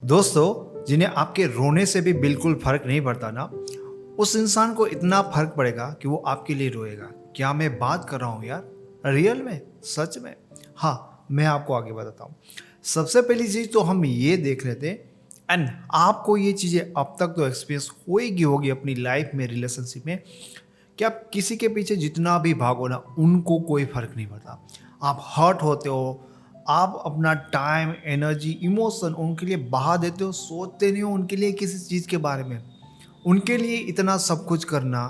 दोस्तों, जिन्हें आपके रोने से भी बिल्कुल फ़र्क नहीं पड़ता ना, उस इंसान को इतना फ़र्क पड़ेगा कि वो आपके लिए रोएगा। क्या मैं बात कर रहा हूँ यार? रियल में? सच में? हाँ, मैं आपको आगे बताता हूँ। सबसे पहली चीज़ तो हम ये देख लेते हैं एंड आपको ये चीज़ें अब तक तो एक्सपीरियंस होगी अपनी लाइफ में, रिलेशनशिप में कि आप किसी के पीछे जितना भी भागो ना, उनको कोई फ़र्क नहीं पड़ता। आप हर्ट होते हो, आप अपना टाइम, एनर्जी, इमोशन उनके लिए बहा देते हो, सोचते नहीं हो उनके लिए किसी चीज़ के बारे में। उनके लिए इतना सब कुछ करना,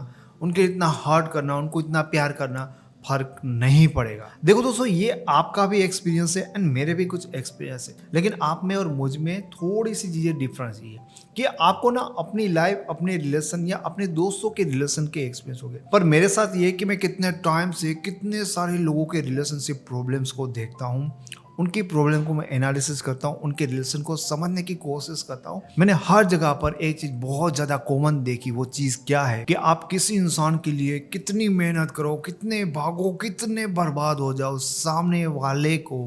उनके इतना हर्ट करना, उनको इतना प्यार करना, फ़र्क नहीं पड़ेगा। देखो दोस्तों, ये आपका भी एक्सपीरियंस है एंड मेरे भी कुछ एक्सपीरियंस है। लेकिन आप में और मुझ में थोड़ी-सी चीज़ें डिफरेंस ये है कि आपको ना अपनी लाइफ़, अपने रिलेशन या अपने दोस्तों के रिलेशन के एक्सपीरियंस हो गए। पर मेरे साथ ये है कि मैं कितने टाइम से कितने सारे लोगों के रिलेशनशिप प्रॉब्लम्स को देखता हूँ, उनकी प्रॉब्लम को मैं एनालिसिस करता हूँ, उनके रिलेशन को समझने की कोशिश करता हूँ। मैंने हर जगह पर एक चीज़ बहुत ज़्यादा कॉमन देखी, वो चीज़ क्या है कि आप किसी इंसान के लिए कितनी मेहनत करो, कितने भागो, कितने बर्बाद हो जाओ, सामने वाले को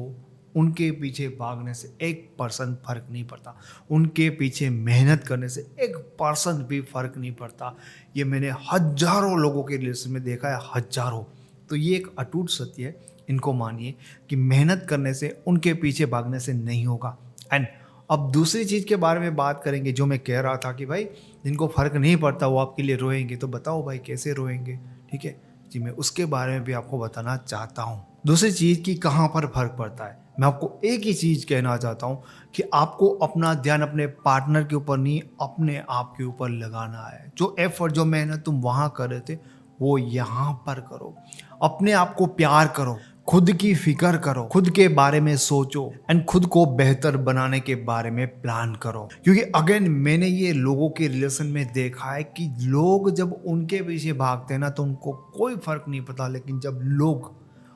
उनके पीछे भागने से 1% फ़र्क नहीं पड़ता। उनके पीछे मेहनत करने से 1% भी फ़र्क नहीं पड़ता। ये मैंने हज़ारों लोगों के रिलेशन में देखा है, हज़ारों। तो ये एक अटूट सत्य है, इनको मानिए कि मेहनत करने से, उनके पीछे भागने से नहीं होगा। एंड अब दूसरी चीज़ के बारे में बात करेंगे, जो मैं कह रहा था कि भाई जिनको फ़र्क नहीं पड़ता वो आपके लिए रोएंगे, तो बताओ भाई कैसे रोएंगे? ठीक है जी, मैं उसके बारे में भी आपको बताना चाहता हूँ। दूसरी चीज़ कि कहाँ पर फ़र्क पड़ता है, मैं आपको एक ही चीज़ कहना चाहता हूँ कि आपको अपना ध्यान अपने पार्टनर के ऊपर नहीं, अपने आप के ऊपर लगाना है। जो एफर्ट, जो मेहनत तुम वहाँ कर रहे थे, वो यहाँ पर करो। अपने आप को प्यार करो, खुद की फिक्र करो, खुद के बारे में सोचो एंड खुद को बेहतर बनाने के बारे में प्लान करो। क्योंकि अगेन मैंने ये लोगों के रिलेशन में देखा है कि लोग जब उनके पीछे भागते हैं ना, तो उनको कोई फर्क नहीं पड़ता, लेकिन जब लोग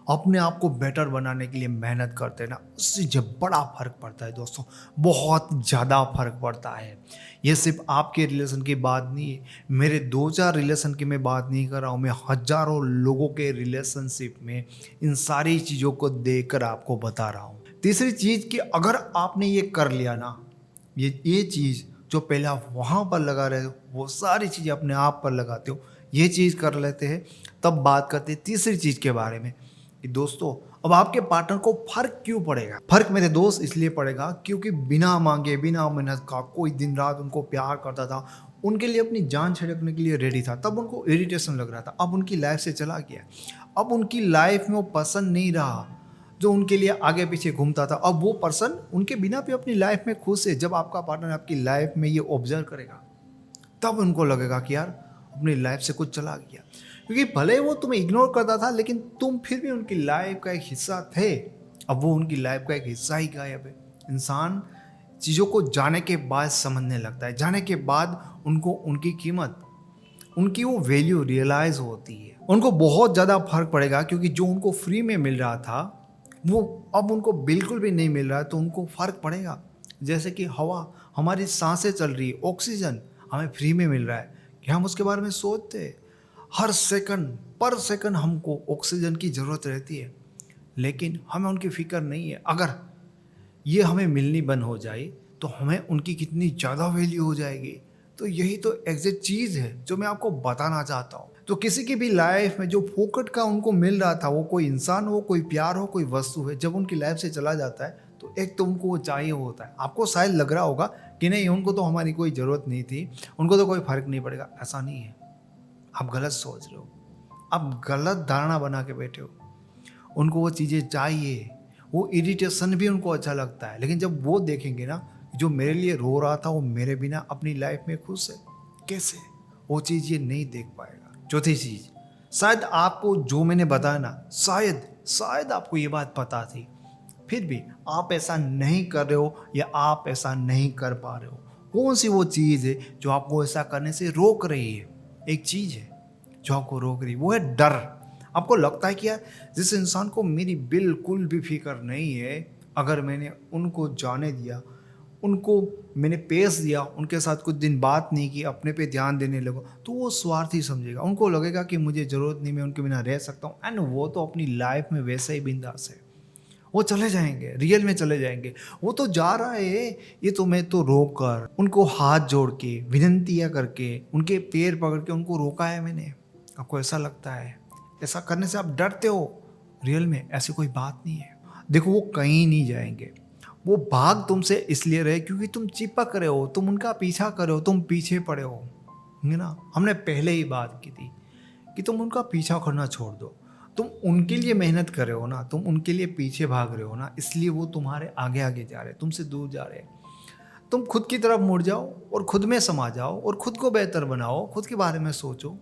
अपने आप को बेटर बनाने के लिए मेहनत करते हैं ना, उससे जब बड़ा फर्क पड़ता है दोस्तों, बहुत ज़्यादा फर्क पड़ता है। ये सिर्फ आपके रिलेशन की बात नहीं है, मेरे 2-4 रिलेशन की मैं बात नहीं कर रहा हूँ, मैं हज़ारों लोगों के रिलेशनशिप में इन सारी चीज़ों को देखकर आपको बता रहा हूँ। तीसरी चीज़ कि अगर आपने ये कर लिया ना, ये चीज़ जो पहले आप वहाँ पर लगा रहे हो, वो सारी चीज़ें अपने आप पर लगाते हो, ये चीज़ कर लेते हैं, तब बात करते हैं तीसरी चीज़ के बारे में कि दोस्तों अब आपके पार्टनर को फ़र्क क्यों पड़ेगा? फ़र्क मेरे दोस्त इसलिए पड़ेगा क्योंकि बिना माँगे, बिना मेहनत का कोई दिन-रात उनको प्यार करता था, उनके लिए अपनी जान छिड़कने के लिए रेडी था, तब उनको इरिटेशन लग रहा था, अब उनकी लाइफ़ से चला गया। अब उनकी लाइफ़ में वो पसंद नहीं रहा, जो उनके लिए आगे-पीछे घूमता था, अब वो पर्सन उनके बिना भी अपनी लाइफ़ में खुश है। जब आपका पार्टनर आपकी लाइफ़ में ये ऑब्ज़र्व करेगा, तब उनको लगेगा कि यार अपनी लाइफ से कुछ चला गया, क्योंकि भले वो तुम्हें इग्नोर करता था, लेकिन तुम फिर भी उनकी लाइफ का एक हिस्सा थे। अब वो उनकी लाइफ का एक हिस्सा ही गायब है। इंसान चीज़ों को जाने के बाद समझने लगता है, जाने के बाद उनको उनकी कीमत, उनकी वो वैल्यू रियलाइज़ होती है। उनको बहुत ज़्यादा फ़र्क पड़ेगा, क्योंकि जो उनको फ्री में मिल रहा था, वो अब उनको बिल्कुल भी नहीं मिल रहा है, तो उनको फ़र्क पड़ेगा। जैसे कि हवा, हमारी साँसें चल रही है, ऑक्सीजन हमें फ्री में मिल रहा है, क्या हम उसके बारे में सोचते हैं? हर सेकंड, पर सेकंड हमको ऑक्सीजन की ज़रूरत रहती है, लेकिन हमें उनकी फ़िक्र नहीं है। अगर ये हमें मिलनी बंद हो जाए, तो हमें उनकी कितनी ज़्यादा वैल्यू हो जाएगी। तो यही तो एग्ज़ैक्ट चीज़ है जो मैं आपको बताना चाहता हूँ। तो किसी की भी लाइफ़ में जो फोकट का उनको मिल रहा था, वो कोई इंसान हो, कोई प्यार हो, कोई वस्तु है, जब उनकी लाइफ़ से चला जाता है, तो एक तो उनको वो चाहिए होता है। आपको शायद लग रहा होगा कि नहीं, उनको तो हमारी कोई ज़रूरत नहीं थी, उनको तो कोई फ़र्क नहीं पड़ेगा। ऐसा नहीं है, आप गलत सोच रहे हो, आप गलत धारणा बना के बैठे हो। उनको वो चीज़ें चाहिए, वो इरिटेशन भी उनको अच्छा लगता है, लेकिन जब वो देखेंगे ना, जो मेरे लिए रो रहा था वो मेरे बिना अपनी लाइफ में खुश है, कैसे? वो चीज़ ये नहीं देख पाएगा। चौथी चीज़, शायद आपको जो मैंने बताया ना, शायद आपको ये बात पता थी, फिर भी आप ऐसा नहीं कर रहे हो या आप ऐसा नहीं कर पा रहे हो। कौन सी वो चीज़ है जो आपको ऐसा करने से रोक रही है? एक चीज़ है जो आपको रोक रही है, वो है डर। आपको लगता है कि यार जिस इंसान को मेरी बिल्कुल भी फिक्र नहीं है, अगर मैंने उनको जाने दिया, उनको मैंने पेश दिया, उनके साथ कुछ दिन बात नहीं की, अपने पे ध्यान देने लगो, तो वो स्वार्थी समझेगा। उनको लगेगा कि मुझे ज़रूरत नहीं, मैं उनके बिना रह सकता हूँ, एंड वो तो अपनी लाइफ में वैसे ही बिंदास है। वो चले जाएंगे, रियल में चले जाएंगे। वो तो जा रहा है, ये तुम्हें तो रोक कर, उनको हाथ जोड़ के, विनंतियाँ करके, उनके पैर पकड़ के उनको रोका है मैंने। आपको ऐसा लगता है, ऐसा करने से आप डरते हो। रियल में ऐसी कोई बात नहीं है। देखो वो कहीं नहीं जाएंगे, वो भाग तुमसे इसलिए रहे क्योंकि तुम चिपक रहे हो, तुम उनका पीछा कर रहे हो, तुम पीछे पड़े हो, है ना। हमने पहले ही बात की थी कि तुम उनका पीछा करना छोड़ दो। तुम उनके लिए मेहनत कर रहे हो ना, तुम उनके लिए पीछे भाग रहे हो ना, इसलिए वो तुम्हारे आगे आगे जा रहे हैं, तुमसे दूर जा रहे हैं। तुम खुद की तरफ मुड़ जाओ और खुद में समा जाओ और खुद को बेहतर बनाओ, खुद के बारे में सोचो।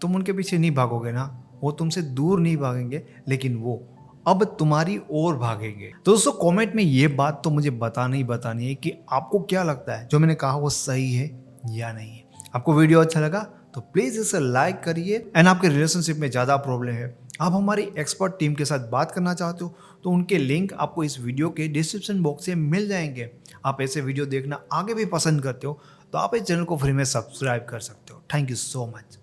तुम उनके पीछे नहीं भागोगे ना, वो तुमसे दूर नहीं भागेंगे, लेकिन वो अब तुम्हारी ओर भागेंगे। तो दोस्तों कमेंट में ये बात तो मुझे बतानी है कि आपको क्या लगता है, जो मैंने कहा वो सही है या नहीं है। आपको वीडियो अच्छा लगा तो प्लीज़ इसे लाइक करिए। एंड आपके रिलेशनशिप में ज़्यादा प्रॉब्लम है, आप हमारी एक्सपर्ट टीम के साथ बात करना चाहते हो, तो उनके लिंक आपको इस वीडियो के डिस्क्रिप्शन बॉक्स से मिल जाएंगे। आप ऐसे वीडियो देखना आगे भी पसंद करते हो तो आप इस चैनल को फ्री में सब्सक्राइब कर सकते हो। Thank you so much.